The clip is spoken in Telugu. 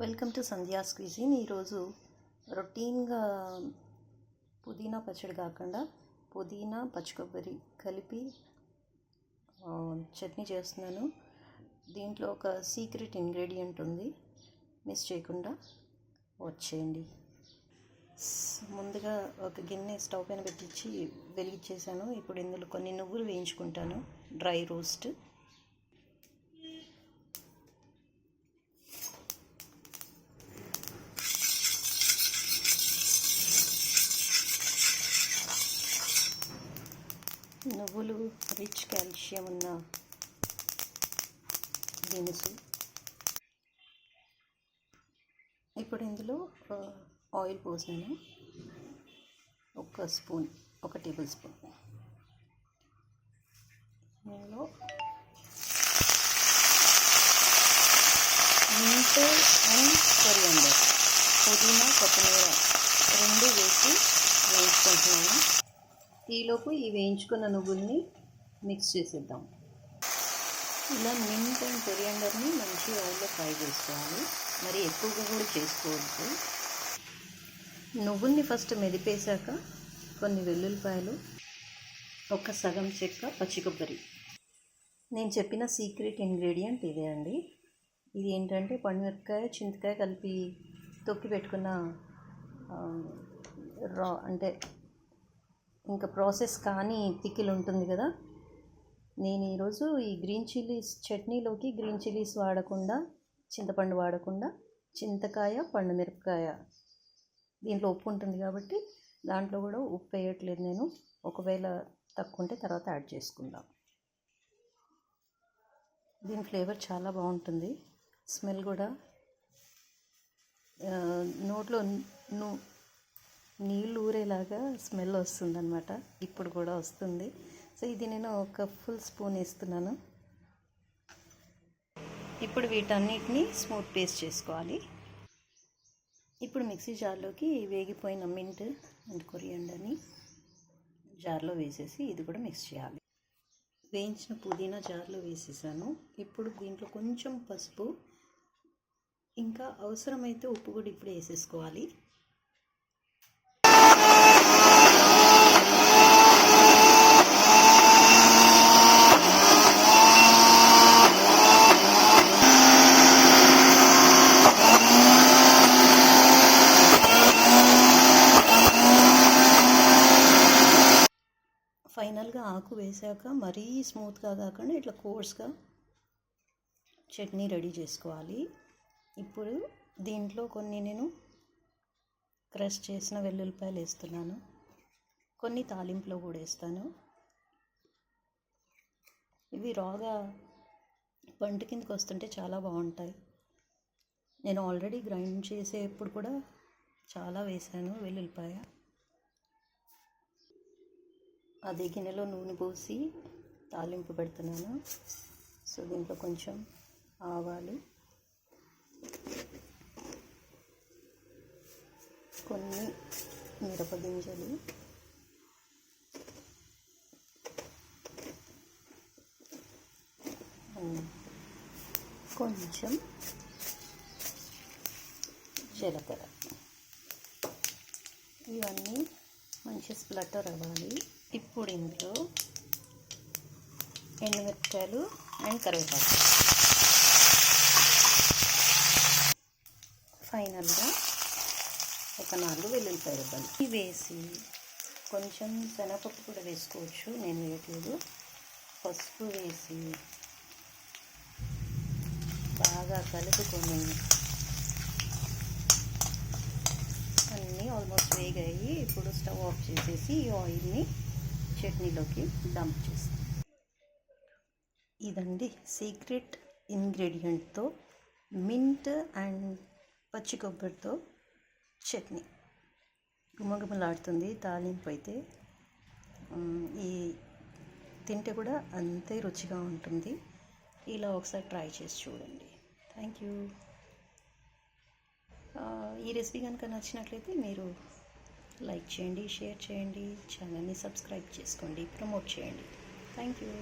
Welcome to Sandhya's cuisine. ఈరోజు రొటీన్గా పుదీనా పచ్చడి కాకుండా పుదీనా పచ్చి కొబ్బరి కలిపి చట్నీ చేస్తున్నాను. దీంట్లో ఒక సీక్రెట్ ఇంగ్రీడియంట్ ఉంది, మిస్ చేయకుండా వచ్చేయండి. ముందుగా ఒక గిన్నె స్టవ్ పైన పెట్టించి వెలిగించేసాను. ఇప్పుడు ఇందులో కొన్ని నువ్వులు వేయించుకుంటాను, డ్రై రోస్ట్. నువ్వులు రిచ్ కాల్షియం ఉన్న దినుసు. ఇప్పుడు ఇందులో ఆయిల్ పోసాను, ఒక టేబుల్ స్పూన్. ఇందులో మింట్ అండ్ కొరియాండర్, పుదీనా కొత్తిమీర రెండు వేసి వేయించుకుంటున్నాను. ఈలోపు ఈ వేయించుకున్న నువ్వుల్ని మిక్స్ చేసేద్దాం. ఇలా మింట్ అండ్ కొరియాండర్ని మంచి ఆయిల్లో ఫ్రై చేసుకోవాలి, మరి ఎక్కువగా కూడా చేసుకోవద్దు. నువ్వుల్ని ఫస్ట్ మెదిపేశాక కొన్ని వెల్లుల్లిపాయలు, ఒక సగం చెక్క పచ్చి కొబ్బరి. నేను చెప్పిన సీక్రెట్ ఇంగ్రీడియంట్ ఇదే అండి. ఇది ఏంటంటే పండుమిరపకాయ, చింతకాయ కలిపి తొక్కి పెట్టుకున్న అంటే ఇంకా ప్రాసెస్ కానీ పికిల్ ఉంటుంది కదా. నేను ఈరోజు ఈ గ్రీన్ చిల్లీస్ చట్నీలోకి గ్రీన్ చిల్లీస్ వాడకుండా, చింతపండు వాడకుండా, చింతకాయ, పండుమిరపకాయ, దీంట్లో ఉప్పు ఉంటుంది కాబట్టి దాంట్లో కూడా ఉప్పు వేయట్లేదు నేను. ఒకవేళ తక్కువ ఉంటే తర్వాత యాడ్ చేసుకుందాం. దీని ఫ్లేవర్ చాలా బాగుంటుంది, స్మెల్ కూడా నోట్లో నీళ్ళు ఊరేలాగా స్మెల్ వస్తుందన్నమాట. ఇప్పుడు కూడా వస్తుంది. సో ఇది నేను ఒక ఫుల్ స్పూన్ వేస్తున్నాను. ఇప్పుడు వీటన్నిటిని స్మూత్ పేస్ట్ చేసుకోవాలి. ఇప్పుడు మిక్సీ జార్లోకి వేగిపోయిన మింట్ అండ్ కొరియాండర్ని జార్లో వేసేసి ఇది కూడా మిక్స్ చేయాలి. వేయించిన పుదీనా జార్లో వేసేసాను. ఇప్పుడు దీంట్లో కొంచెం పసుపు, ఇంకా అవసరమైతే ఉప్పు కూడా ఇప్పుడు వేసేసుకోవాలి. ఫైనల్గా ఆకు వేసాక మరీ స్మూత్గా కాకుండా ఇట్లా కోర్స్గా చట్నీ రెడీ చేసుకోవాలి. ఇప్పుడు దీంట్లో కొన్ని నేను క్రష్ చేసిన వెల్లుల్లిపాయలు వేస్తున్నాను, కొన్ని తాలింపులో కూడా వేస్తాను. ఇవి రాగా పంట కిందకి వస్తుంటే చాలా బాగుంటాయి. నేను ఆల్రెడీ గ్రైండ్ చేసేప్పుడు కూడా చాలా వేసాను వెల్లుల్లిపాయ. అదే గిన్నెలో నూనె పోసి తాలింపు పెడుతున్నాను. సో దీంట్లో కొంచెం ఆవాలు, కొన్ని మిరపగింజలు, కొంచెం జీలకర్ర, ఇవన్నీ మంచి స్ప్లటర్ అవ్వాలి. ఇప్పుడు ఇందులో ఎండుమిరపకాయలు అండ్ కరివేపాకు, ఫైనల్గా ఒక 4 వెల్లుల్లిపాయ రెబ్బలు వేసి, కొంచెం శనగపప్పు కూడా వేసుకోవచ్చు, నేను వేయట్లేదు. పసుపు వేసి బాగా కలుపుకొని అన్నీ ఆల్మోస్ట్ వేగాయి. ఇప్పుడు స్టవ్ ఆఫ్ చేసేసి ఈ ఆయిల్ని చట్నీలోకి డంప్ చేస్తాం. ఇదండి సీక్రెట్ ఇంగ్రీడియంట్తో మింట్ అండ్ పచ్చి కొబ్బరితో చట్నీ. గుమగుమలాడుతుంది తాలింపు అయితే. ఈ తింటే కూడా అంతే రుచిగా ఉంటుంది. ఇలా ఒకసారి ట్రై చేసి చూడండి. Thank you. ఈ రెసిపీ కనుక నచ్చినట్లయితే మీరు లైక్ చేయండి, షేర్ చేయండి, ఛానల్ని సబ్స్క్రైబ్ చేసుకోండి, ప్రమోట్ చేయండి. Thank you.